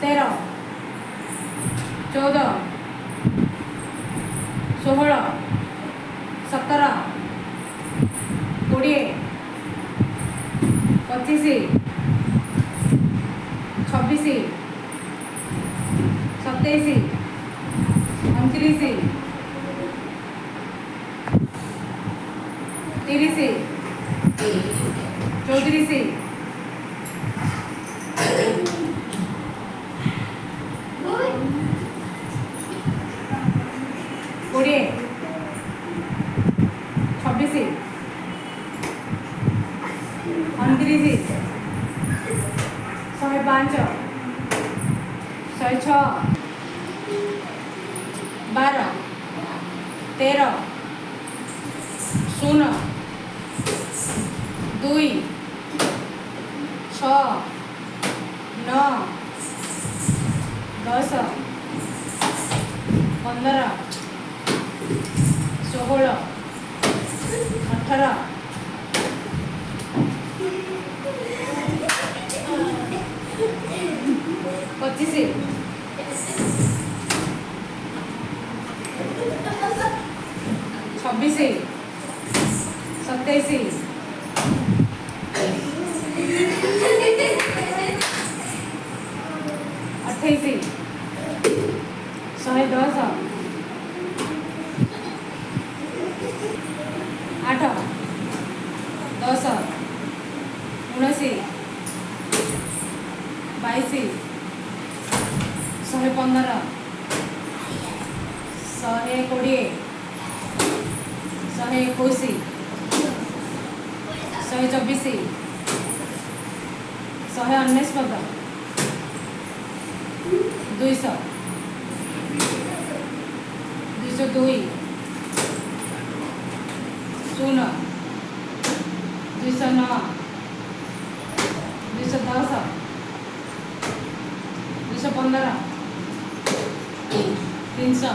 13 14 16 17 20 25 26 27 29 30 34 20 26 29 105 106 12 13 0 2 6 9 10 15 16 18 25 26 27 28 110 8 10 19 22 115 120 121 124 199 200 202 0 209 210 215 300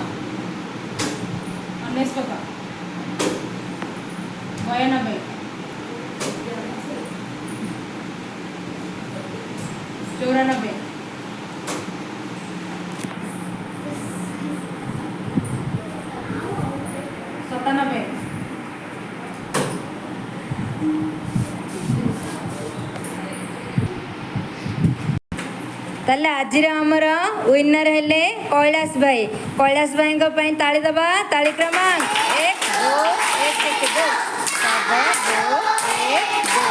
अनेस्पता 92 94 97 ताले आज आमर विनर हेले कैलाश भाई ताली दबा ताली क्रमांक 1 2 1 2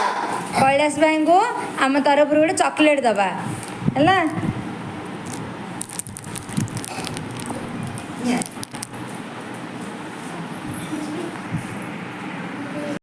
कैलाश भाई को आम तरफ गोटे चॉकलेट दबा है।